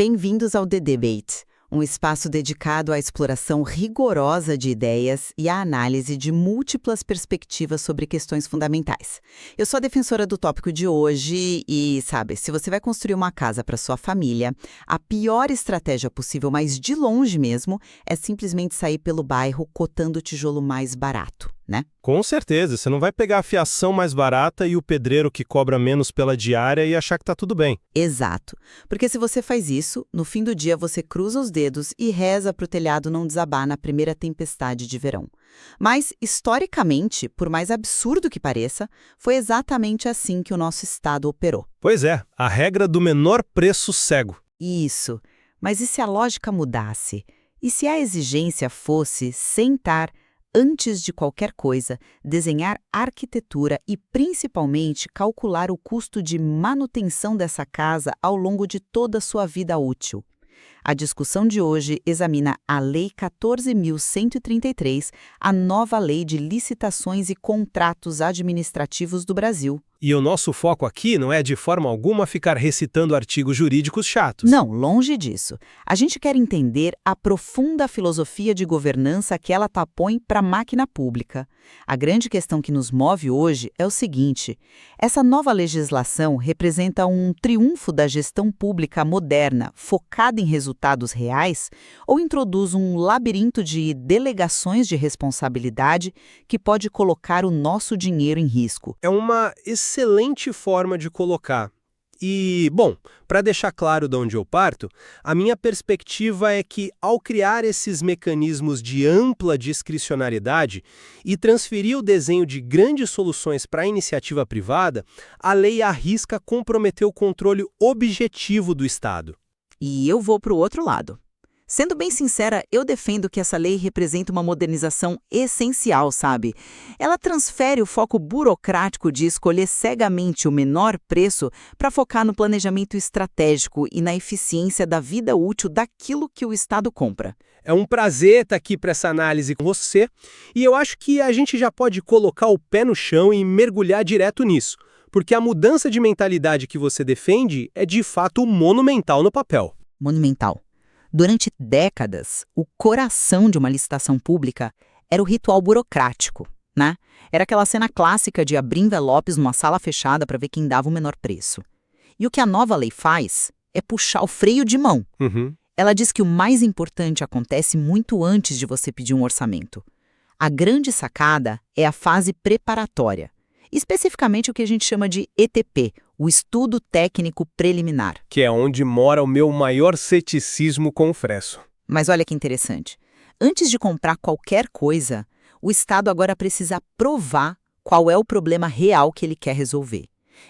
Bem-vindos ao The Debate, um espaço dedicado à exploração rigorosa de ideias e à análise de múltiplas perspectivas sobre questões fundamentais. Eu sou a defensora do tópico de hoje e, sabe, se você vai construir uma casa para sua família, a pior estratégia possível, mas de longe mesmo, é simplesmente sair pelo bairro cotando o tijolo mais barato, né? Com certeza, você não vai pegar a fiação mais barata e o pedreiro que cobra menos pela diária e achar que tá tudo bem. Exato. Porque se você faz isso, no fim do dia você cruza os dedos e reza para o telhado não desabar na primeira tempestade de verão. Mas, historicamente, por mais absurdo que pareça, foi exatamente assim que o nosso Estado operou. Pois é, a regra do menor preço cego. Isso. Mas e se a lógica mudasse? E se a exigência fosse sentar, antes de qualquer coisa, desenhar arquitetura e, principalmente, calcular o custo de manutenção dessa casa ao longo de toda a sua vida útil? A discussão de hoje examina a Lei 14.133, a nova lei de licitações e contratos administrativos do Brasil. E o nosso foco aqui não é de forma alguma ficar recitando artigos jurídicos chatos. Não, longe disso. A gente quer entender a profunda filosofia de governança que ela tapõe para a máquina pública. A grande questão que nos move hoje é o seguinte: essa nova legislação representa um triunfo da gestão pública moderna, focada em resultados reais, ou introduz um labirinto de delegações de responsabilidade que pode colocar o nosso dinheiro em risco? É uma excelente forma de colocar. E, bom, para deixar claro de onde eu parto, a minha perspectiva é que, ao criar esses mecanismos de ampla discricionariedade e transferir o desenho de grandes soluções para a iniciativa privada, a lei arrisca comprometer o controle objetivo do Estado. E eu vou para o outro lado. Sendo bem sincera, eu defendo que essa lei representa uma modernização essencial, sabe? Ela transfere o foco burocrático de escolher cegamente o menor preço para focar no planejamento estratégico e na eficiência da vida útil daquilo que o Estado compra. É um prazer estar aqui para essa análise com você, e eu acho que a gente já pode colocar o pé no chão e mergulhar direto nisso, porque a mudança de mentalidade que você defende é de fato monumental no papel. Monumental. Durante décadas, o coração de uma licitação pública era o ritual burocrático, né? Era aquela cena clássica de abrir envelopes numa sala fechada para ver quem dava o menor preço. E o que a nova lei faz é puxar o freio de mão. Ela diz que o mais importante acontece muito antes de você pedir um orçamento. A grande sacada é a fase preparatória, especificamente o que a gente chama de ETP, o Estudo Técnico Preliminar. Que é onde mora o meu maior ceticismo, confesso. Mas olha que interessante. Antes de comprar qualquer coisa, o Estado agora precisa provar qual é o problema real que ele quer resolver.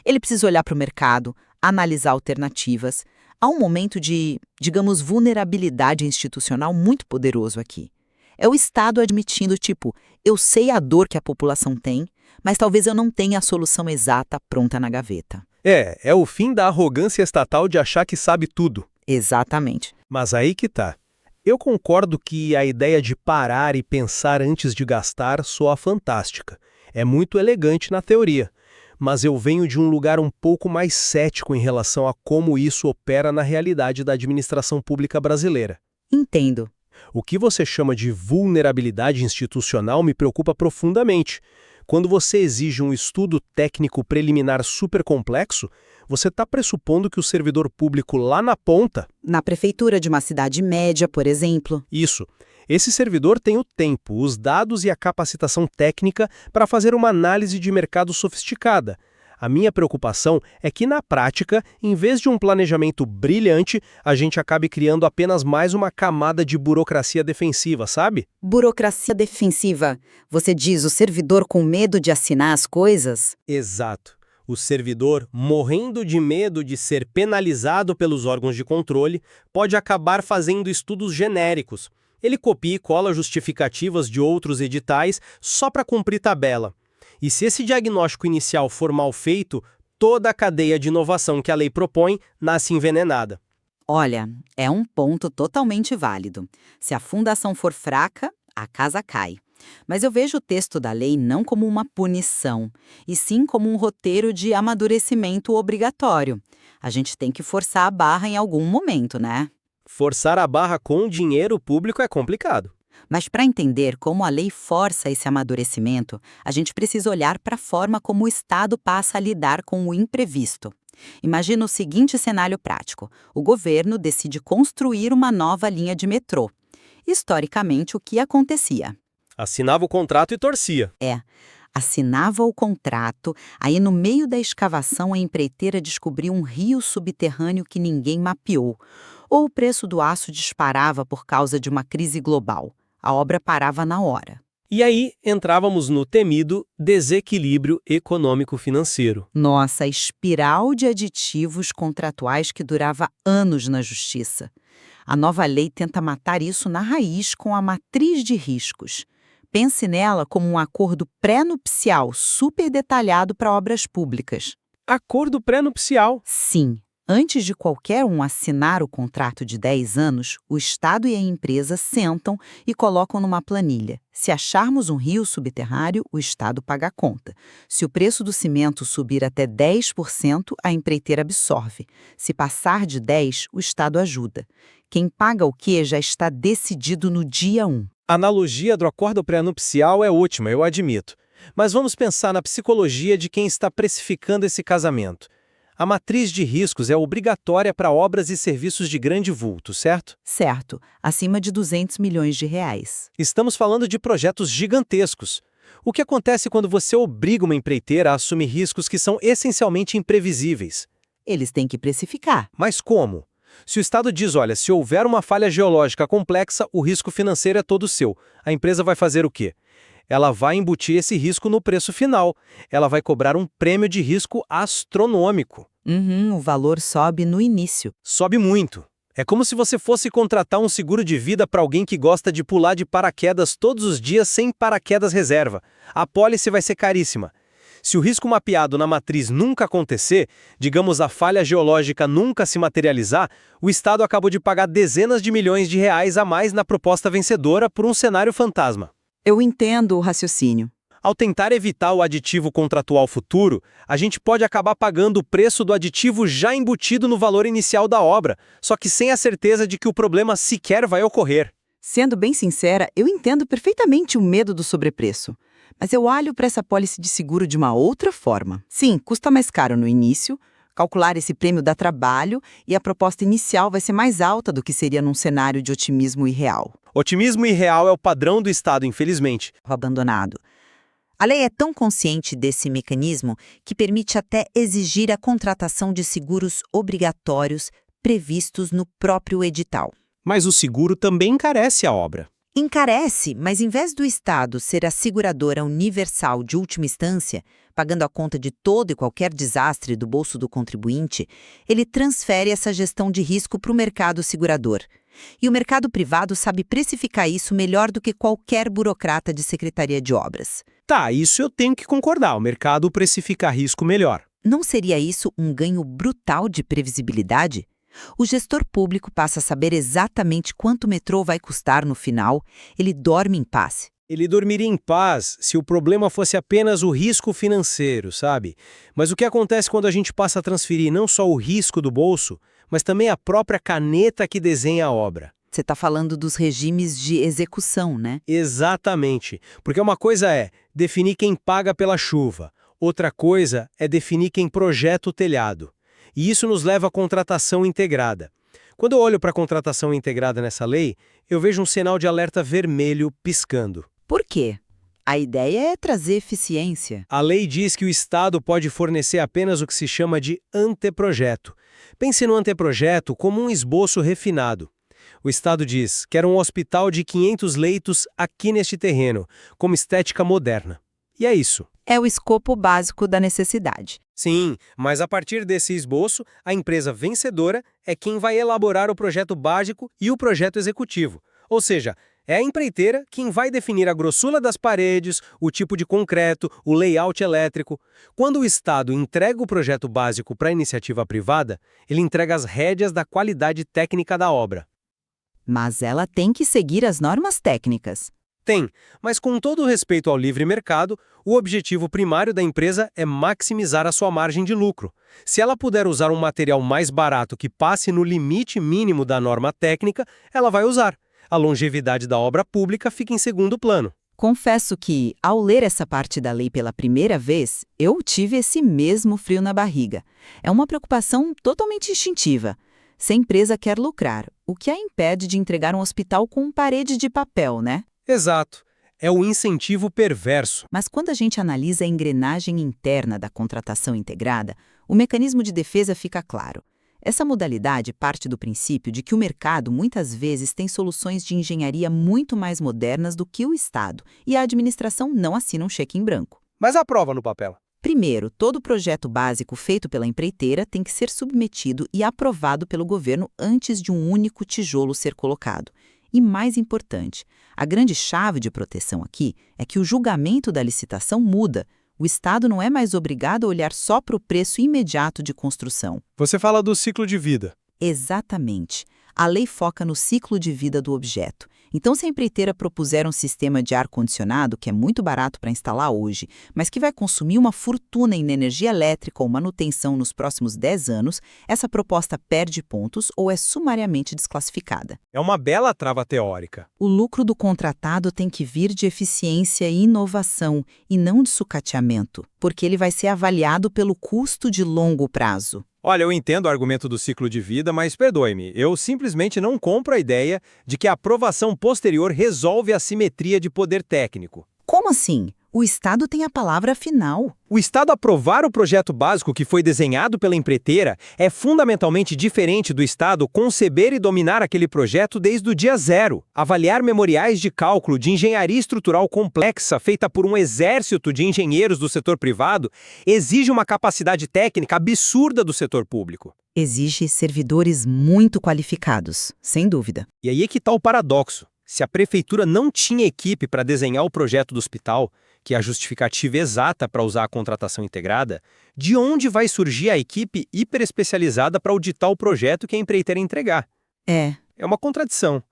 Ele precisa olhar para o mercado, analisar alternativas. Há um momento de, digamos, vulnerabilidade institucional muito poderoso aqui. É o Estado admitindo, tipo, eu sei a dor que a população tem, mas talvez eu não tenha a solução exata pronta na gaveta. É o fim da arrogância estatal de achar que sabe tudo. Exatamente. Mas aí que tá. Eu concordo que a ideia de parar e pensar antes de gastar soa fantástica. É muito elegante na teoria. Mas eu venho de um lugar um pouco mais cético em relação a como isso opera na realidade da administração pública brasileira. Entendo. O que você chama de vulnerabilidade institucional me preocupa profundamente. Quando você exige um estudo técnico preliminar super complexo, você está pressupondo que o servidor público lá na ponta... Na prefeitura de uma cidade média, por exemplo. Isso. Esse servidor tem o tempo, os dados e a capacitação técnica para fazer uma análise de mercado sofisticada. A minha preocupação é que, na prática, em vez de um planejamento brilhante, a gente acabe criando apenas mais uma camada de burocracia defensiva, sabe? Burocracia defensiva. Você diz o servidor com medo de assinar as coisas? Exato. O servidor, morrendo de medo de ser penalizado pelos órgãos de controle, pode acabar fazendo estudos genéricos. Ele copia e cola justificativas de outros editais só para cumprir tabela. E se esse diagnóstico inicial for mal feito, toda a cadeia de inovação que a lei propõe nasce envenenada. Olha, é um ponto totalmente válido. Se a fundação for fraca, a casa cai. Mas eu vejo o texto da lei não como uma punição, e sim como um roteiro de amadurecimento obrigatório. A gente tem que forçar a barra em algum momento, né? Forçar a barra com dinheiro público é complicado. Mas para entender como a lei força esse amadurecimento, a gente precisa olhar para a forma como o Estado passa a lidar com o imprevisto. Imagina o seguinte cenário prático: o governo decide construir uma nova linha de metrô. Historicamente, o que acontecia? Assinava o contrato e torcia. Assinava o contrato, aí no meio da escavação a empreiteira descobriu um rio subterrâneo que ninguém mapeou. Ou o preço do aço disparava por causa de uma crise global. A obra parava na hora. E aí entrávamos no temido desequilíbrio econômico-financeiro. Nossa, espiral de aditivos contratuais que durava anos na justiça. A nova lei tenta matar isso na raiz com a matriz de riscos. Pense nela como um acordo pré-nupcial super detalhado para obras públicas. Acordo pré-nupcial. Sim, antes de qualquer um assinar o contrato de 10 anos, o Estado e a empresa sentam e colocam numa planilha. Se acharmos um rio subterrâneo, o Estado paga a conta. Se o preço do cimento subir até 10%, a empreiteira absorve. Se passar de 10%, o Estado ajuda. Quem paga o quê já está decidido no dia 1. A analogia do acordo pré-nupcial é ótima, eu admito. Mas vamos pensar na psicologia de quem está precificando esse casamento. A matriz de riscos é obrigatória para obras e serviços de grande vulto, certo? Certo, acima de 200 milhões de reais. Estamos falando de projetos gigantescos. O que acontece quando você obriga uma empreiteira a assumir riscos que são essencialmente imprevisíveis? Eles têm que precificar. Mas como? Se o Estado diz, olha, se houver uma falha geológica complexa, o risco financeiro é todo seu. A empresa vai fazer o quê? Ela vai embutir esse risco no preço final. Ela vai cobrar um prêmio de risco astronômico. O valor sobe no início. Sobe muito. É como se você fosse contratar um seguro de vida para alguém que gosta de pular de paraquedas todos os dias sem paraquedas reserva. A pólice vai ser caríssima. Se o risco mapeado na matriz nunca acontecer, digamos a falha geológica nunca se materializar, o Estado acabou de pagar dezenas de milhões de reais a mais na proposta vencedora por um cenário fantasma. Eu entendo o raciocínio. Ao tentar evitar o aditivo contratual futuro, a gente pode acabar pagando o preço do aditivo já embutido no valor inicial da obra, só que sem a certeza de que o problema sequer vai ocorrer. Sendo bem sincera, eu entendo perfeitamente o medo do sobrepreço. Mas eu olho para essa pólice de seguro de uma outra forma. Sim, custa mais caro no início, calcular esse prêmio dá trabalho e a proposta inicial vai ser mais alta do que seria num cenário de otimismo irreal. Otimismo irreal é o padrão do Estado, infelizmente. Abandonado. A lei é tão consciente desse mecanismo que permite até exigir a contratação de seguros obrigatórios previstos no próprio edital. Mas o seguro também encarece a obra. Encarece, mas em vez do Estado ser a seguradora universal de última instância, pagando a conta de todo e qualquer desastre do bolso do contribuinte, ele transfere essa gestão de risco para o mercado segurador. E o mercado privado sabe precificar isso melhor do que qualquer burocrata de secretaria de obras. Tá, isso eu tenho que concordar, o mercado precifica risco melhor. Não seria isso um ganho brutal de previsibilidade? O gestor público passa a saber exatamente quanto o metrô vai custar no final, ele dorme em paz. Ele dormiria em paz se o problema fosse apenas o risco financeiro, sabe? Mas o que acontece quando a gente passa a transferir não só o risco do bolso, mas também a própria caneta que desenha a obra? Você está falando dos regimes de execução, né? Exatamente. Porque uma coisa é definir quem paga pela chuva, outra coisa é definir quem projeta o telhado. E isso nos leva à contratação integrada. Quando eu olho para a contratação integrada nessa lei, eu vejo um sinal de alerta vermelho piscando. Por quê? A ideia é trazer eficiência. A lei diz que o Estado pode fornecer apenas o que se chama de anteprojeto. Pense no anteprojeto como um esboço refinado. O Estado diz: quero um hospital de 500 leitos aqui neste terreno, como estética moderna. E é isso. É o escopo básico da necessidade. Sim, mas a partir desse esboço, a empresa vencedora é quem vai elaborar o projeto básico e o projeto executivo. Ou seja, é a empreiteira quem vai definir a grossura das paredes, o tipo de concreto, o layout elétrico. Quando o Estado entrega o projeto básico para a iniciativa privada, ele entrega as rédeas da qualidade técnica da obra. Mas ela tem que seguir as normas técnicas. Tem, mas com todo o respeito ao livre mercado, o objetivo primário da empresa é maximizar a sua margem de lucro. Se ela puder usar um material mais barato que passe no limite mínimo da norma técnica, ela vai usar. A longevidade da obra pública fica em segundo plano. Confesso que, ao ler essa parte da lei pela primeira vez, eu tive esse mesmo frio na barriga. É uma preocupação totalmente instintiva. Se a empresa quer lucrar, o que a impede de entregar um hospital com parede de papel, né? Exato. É o incentivo perverso. Mas quando a gente analisa a engrenagem interna da contratação integrada, o mecanismo de defesa fica claro. Essa modalidade parte do princípio de que o mercado muitas vezes tem soluções de engenharia muito mais modernas do que o Estado, e a administração não assina um cheque em branco. Mas aprova no papel. Primeiro, todo projeto básico feito pela empreiteira tem que ser submetido e aprovado pelo governo antes de um único tijolo ser colocado. E mais importante, a grande chave de proteção aqui é que o julgamento da licitação muda. O Estado não é mais obrigado a olhar só para o preço imediato de construção. Você fala do ciclo de vida. Exatamente. A lei foca no ciclo de vida do objeto. Então, se a empreiteira propuser um sistema de ar-condicionado, que é muito barato para instalar hoje, mas que vai consumir uma fortuna em energia elétrica ou manutenção nos próximos 10 anos, essa proposta perde pontos ou é sumariamente desclassificada. É uma bela trava teórica. O lucro do contratado tem que vir de eficiência e inovação, e não de sucateamento, porque ele vai ser avaliado pelo custo de longo prazo. Olha, eu entendo o argumento do ciclo de vida, mas perdoe-me, eu simplesmente não compro a ideia de que a aprovação posterior resolve a assimetria de poder técnico. Como assim? O Estado tem a palavra final. O Estado aprovar o projeto básico que foi desenhado pela empreiteira é fundamentalmente diferente do Estado conceber e dominar aquele projeto desde o dia zero. Avaliar memoriais de cálculo de engenharia estrutural complexa feita por um exército de engenheiros do setor privado exige uma capacidade técnica absurda do setor público. Exige servidores muito qualificados, sem dúvida. E aí é que está o paradoxo. Se a prefeitura não tinha equipe para desenhar o projeto do hospital, que é a justificativa exata para usar a contratação integrada, de onde vai surgir a equipe hiperespecializada para auditar o projeto que a empreiteira entregar? É uma contradição.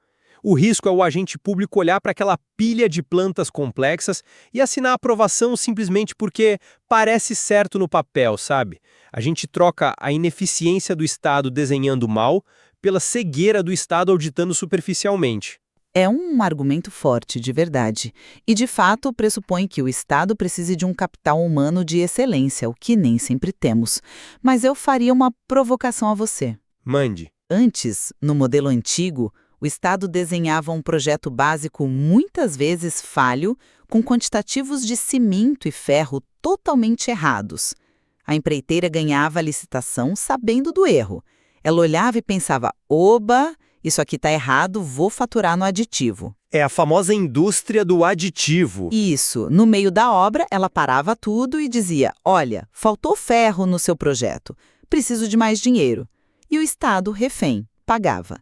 O risco é o agente público olhar para aquela pilha de plantas complexas e assinar a aprovação simplesmente porque parece certo no papel, sabe? A gente troca a ineficiência do Estado desenhando mal pela cegueira do Estado auditando superficialmente. É um argumento forte, de verdade. E, de fato, pressupõe que o Estado precise de um capital humano de excelência, o que nem sempre temos. Mas eu faria uma provocação a você. Mande. Antes, no modelo antigo, o Estado desenhava um projeto básico muitas vezes falho, com quantitativos de cimento e ferro totalmente errados. A empreiteira ganhava a licitação sabendo do erro. Ela olhava e pensava, oba, isso aqui está errado, vou faturar no aditivo. É a famosa indústria do aditivo. Isso. No meio da obra, ela parava tudo e dizia, olha, faltou ferro no seu projeto, preciso de mais dinheiro. E o Estado, refém, pagava.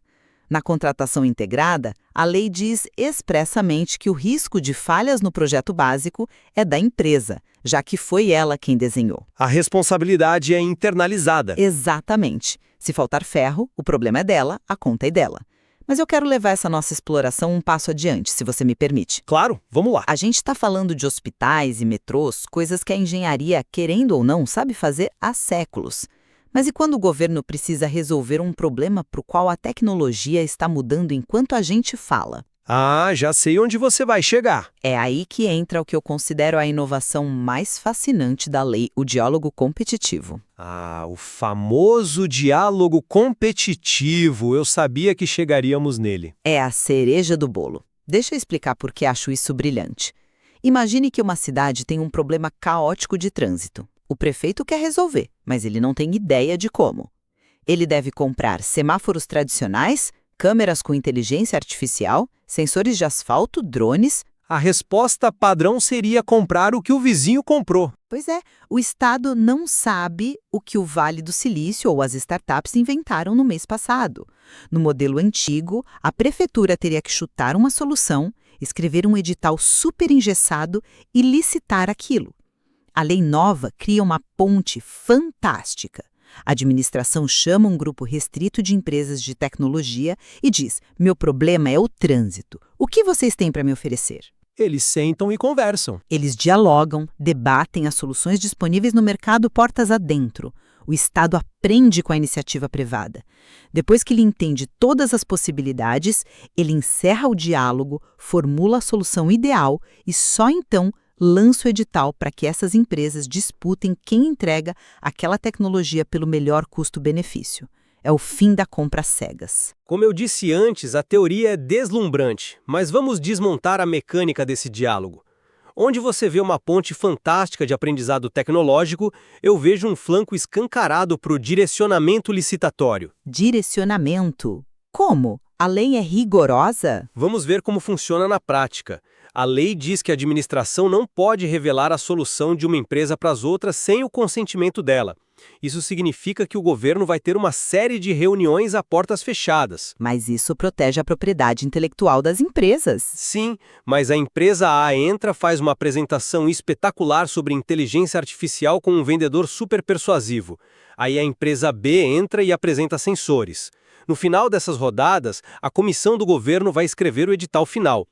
Na contratação integrada, a lei diz expressamente que o risco de falhas no projeto básico é da empresa, já que foi ela quem desenhou. A responsabilidade é internalizada. Exatamente. Se faltar ferro, o problema é dela, a conta é dela. Mas eu quero levar essa nossa exploração um passo adiante, se você me permite. Claro, vamos lá. A gente está falando de hospitais e metrôs, coisas que a engenharia, querendo ou não, sabe fazer há séculos. Mas e quando o governo precisa resolver um problema para o qual a tecnologia está mudando enquanto a gente fala? Ah, já sei onde você vai chegar. É aí que entra o que eu considero a inovação mais fascinante da lei, o diálogo competitivo. Ah, o famoso diálogo competitivo. Eu sabia que chegaríamos nele. É a cereja do bolo. Deixa eu explicar por que acho isso brilhante. Imagine que uma cidade tem um problema caótico de trânsito. O prefeito quer resolver, mas ele não tem ideia de como. Ele deve comprar semáforos tradicionais, câmeras com inteligência artificial, sensores de asfalto, drones. A resposta padrão seria comprar o que o vizinho comprou. Pois é, o Estado não sabe o que o Vale do Silício ou as startups inventaram no mês passado. No modelo antigo, a prefeitura teria que chutar uma solução, escrever um edital super engessado e licitar aquilo. A lei nova cria uma ponte fantástica. A administração chama um grupo restrito de empresas de tecnologia e diz, meu problema é o trânsito. O que vocês têm para me oferecer? Eles sentam e conversam. Eles dialogam, debatem as soluções disponíveis no mercado portas adentro. O Estado aprende com a iniciativa privada. Depois que ele entende todas as possibilidades, ele encerra o diálogo, formula a solução ideal e só então lança o edital para que essas empresas disputem quem entrega aquela tecnologia pelo melhor custo-benefício. É o fim da compra às cegas. Como eu disse antes, a teoria é deslumbrante, mas vamos desmontar a mecânica desse diálogo. Onde você vê uma ponte fantástica de aprendizado tecnológico, eu vejo um flanco escancarado para o direcionamento licitatório. Direcionamento? Como? A lei é rigorosa? Vamos ver como funciona na prática. A lei diz que a administração não pode revelar a solução de uma empresa para as outras sem o consentimento dela. Isso significa que o governo vai ter uma série de reuniões a portas fechadas. Mas isso protege a propriedade intelectual das empresas. Sim, mas a empresa A entra, faz uma apresentação espetacular sobre inteligência artificial com um vendedor super persuasivo. Aí a empresa B entra e apresenta sensores. No final dessas rodadas, a comissão do governo vai escrever o edital final.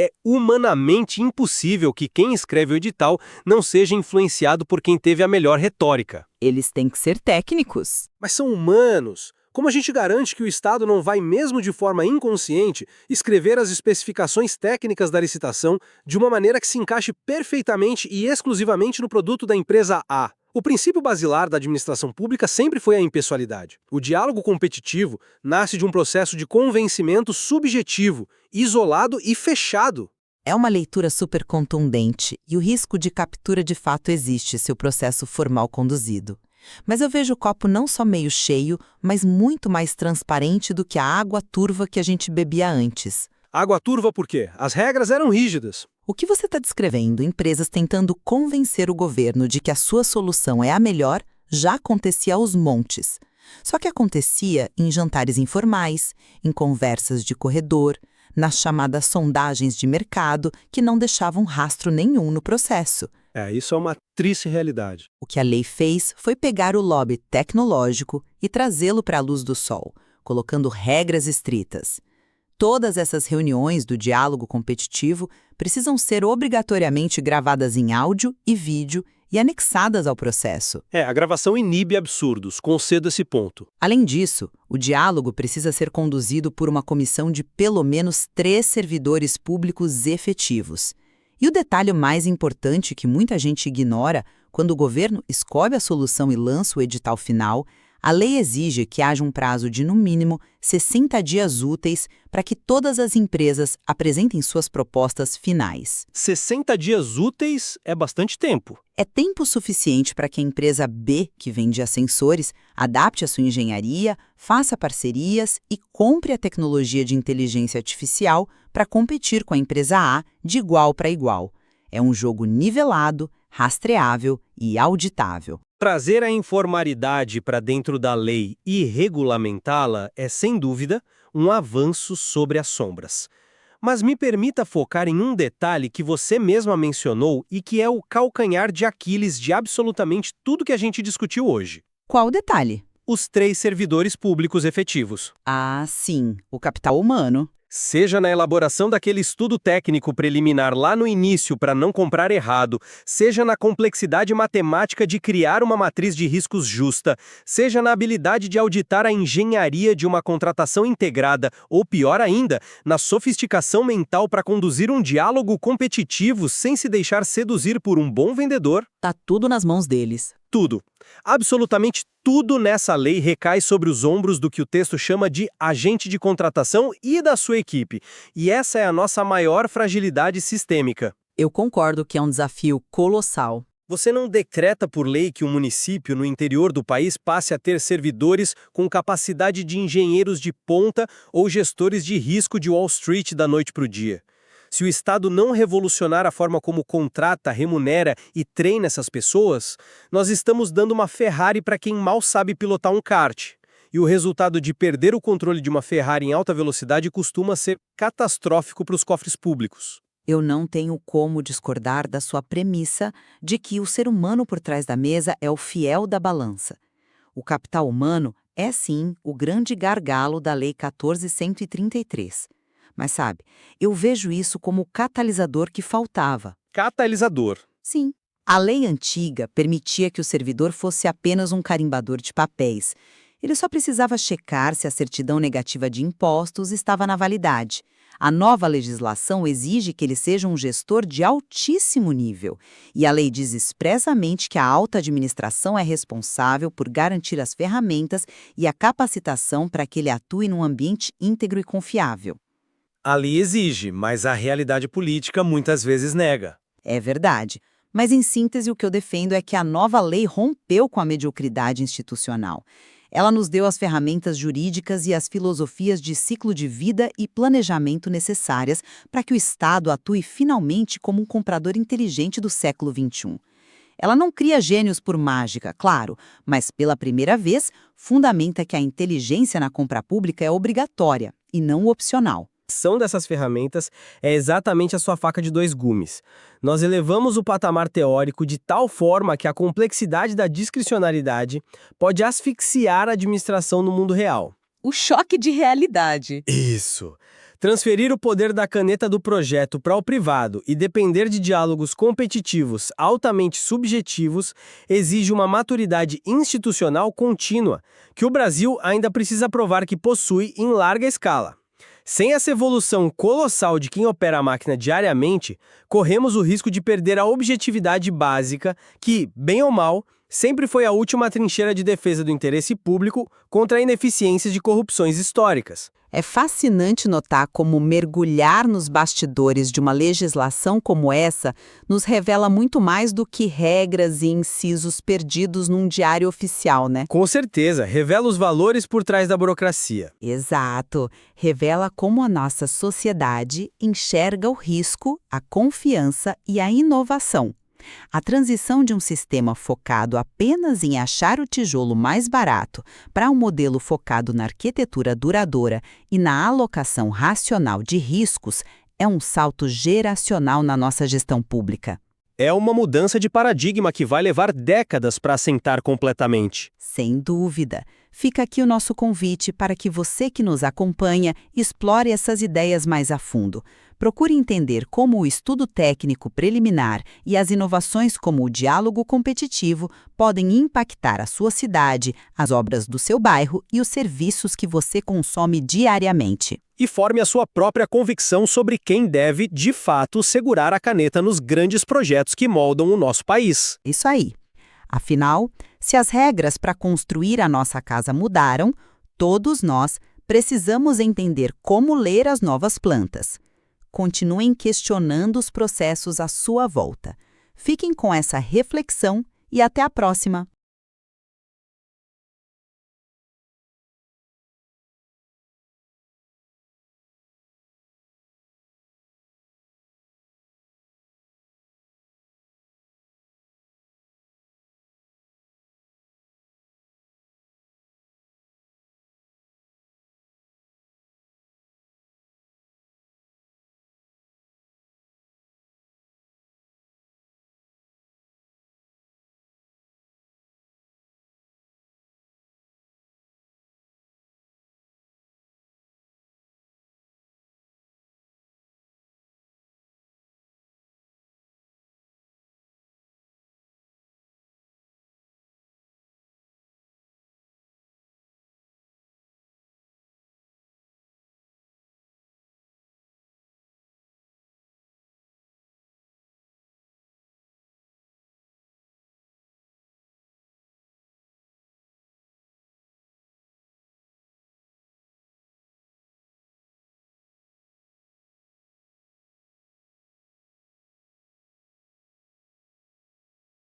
É humanamente impossível que quem escreve o edital não seja influenciado por quem teve a melhor retórica. Eles têm que ser técnicos. Mas são humanos. Como a gente garante que o Estado não vai, mesmo de forma inconsciente, escrever as especificações técnicas da licitação de uma maneira que se encaixe perfeitamente e exclusivamente no produto da empresa A? O princípio basilar da administração pública sempre foi a impessoalidade. O diálogo competitivo nasce de um processo de convencimento subjetivo, isolado e fechado. É uma leitura super contundente e o risco de captura de fato existe se o processo for mal conduzido. Mas eu vejo o copo não só meio cheio, mas muito mais transparente do que a água turva que a gente bebia antes. Água turva por quê? As regras eram rígidas. O que você está descrevendo, empresas tentando convencer o governo de que a sua solução é a melhor, já acontecia aos montes. Só que acontecia em jantares informais, em conversas de corredor, nas chamadas sondagens de mercado que não deixavam rastro nenhum no processo. Isso é uma triste realidade. O que a lei fez foi pegar o lobby tecnológico e trazê-lo para a luz do sol, colocando regras estritas. Todas essas reuniões do diálogo competitivo precisam ser obrigatoriamente gravadas em áudio e vídeo e anexadas ao processo. A gravação inibe absurdos, concedo esse ponto. Além disso, o diálogo precisa ser conduzido por uma comissão de pelo menos 3 servidores públicos efetivos. E o detalhe mais importante que muita gente ignora, quando o governo escolhe a solução e lança o edital final, a lei exige que haja um prazo de, no mínimo, 60 dias úteis para que todas as empresas apresentem suas propostas finais. 60 dias úteis é bastante tempo. É tempo suficiente para que a empresa B, que vende ascensores, adapte a sua engenharia, faça parcerias e compre a tecnologia de inteligência artificial para competir com a empresa A de igual para igual. É um jogo nivelado, rastreável e auditável. Trazer a informalidade para dentro da lei e regulamentá-la é, sem dúvida, um avanço sobre as sombras. Mas me permita focar em um detalhe que você mesma mencionou e que é o calcanhar de Aquiles de absolutamente tudo que a gente discutiu hoje. Qual detalhe? Os 3 servidores públicos efetivos. Ah, sim, o capital humano. Seja na elaboração daquele estudo técnico preliminar lá no início para não comprar errado, seja na complexidade matemática de criar uma matriz de riscos justa, seja na habilidade de auditar a engenharia de uma contratação integrada, ou pior ainda, na sofisticação mental para conduzir um diálogo competitivo sem se deixar seduzir por um bom vendedor. Tá tudo nas mãos deles. Tudo. Absolutamente tudo nessa lei recai sobre os ombros do que o texto chama de agente de contratação e da sua equipe. E essa é a nossa maior fragilidade sistêmica. Eu concordo que é um desafio colossal. Você não decreta por lei que um município no interior do país passe a ter servidores com capacidade de engenheiros de ponta ou gestores de risco de Wall Street da noite para o dia. Se o Estado não revolucionar a forma como contrata, remunera e treina essas pessoas, nós estamos dando uma Ferrari para quem mal sabe pilotar um kart. E o resultado de perder o controle de uma Ferrari em alta velocidade costuma ser catastrófico para os cofres públicos. Eu não tenho como discordar da sua premissa de que o ser humano por trás da mesa é o fiel da balança. O capital humano é, sim, o grande gargalo da Lei 14.133. Mas sabe, eu vejo isso como o catalisador que faltava. Catalisador. Sim. A lei antiga permitia que o servidor fosse apenas um carimbador de papéis. Ele só precisava checar se a certidão negativa de impostos estava na validade. A nova legislação exige que ele seja um gestor de altíssimo nível. E a lei diz expressamente que a alta administração é responsável por garantir as ferramentas e a capacitação para que ele atue num ambiente íntegro e confiável. A lei exige, mas a realidade política muitas vezes nega. É verdade. Mas, em síntese, o que eu defendo é que a nova lei rompeu com a mediocridade institucional. Ela nos deu as ferramentas jurídicas e as filosofias de ciclo de vida e planejamento necessárias para que o Estado atue finalmente como um comprador inteligente do século XXI. Ela não cria gênios por mágica, claro, mas, pela primeira vez, fundamenta que a inteligência na compra pública é obrigatória e não opcional. A ação dessas ferramentas é exatamente a sua faca de dois gumes. Nós elevamos o patamar teórico de tal forma que a complexidade da discricionariedade pode asfixiar a administração no mundo real. O choque de realidade. Isso! Transferir o poder da caneta do projeto para o privado e depender de diálogos competitivos altamente subjetivos exige uma maturidade institucional contínua, que o Brasil ainda precisa provar que possui em larga escala. Sem essa evolução colossal de quem opera a máquina diariamente, corremos o risco de perder a objetividade básica que, bem ou mal, sempre foi a última trincheira de defesa do interesse público contra ineficiências de corrupções históricas. É fascinante notar como mergulhar nos bastidores de uma legislação como essa nos revela muito mais do que regras e incisos perdidos num diário oficial, né? Com certeza, revela os valores por trás da burocracia. Exato. Revela como a nossa sociedade enxerga o risco, a confiança e a inovação. A transição de um sistema focado apenas em achar o tijolo mais barato para um modelo focado na arquitetura duradoura e na alocação racional de riscos é um salto geracional na nossa gestão pública. É uma mudança de paradigma que vai levar décadas para assentar completamente. Sem dúvida. Fica aqui o nosso convite para que você que nos acompanha explore essas ideias mais a fundo. Procure entender como o estudo técnico preliminar e as inovações como o diálogo competitivo podem impactar a sua cidade, as obras do seu bairro e os serviços que você consome diariamente. E forme a sua própria convicção sobre quem deve, de fato, segurar a caneta nos grandes projetos que moldam o nosso país. Isso aí. Afinal, se as regras para construir a nossa casa mudaram, todos nós precisamos entender como ler as novas plantas. Continuem questionando os processos à sua volta. Fiquem com essa reflexão e até a próxima!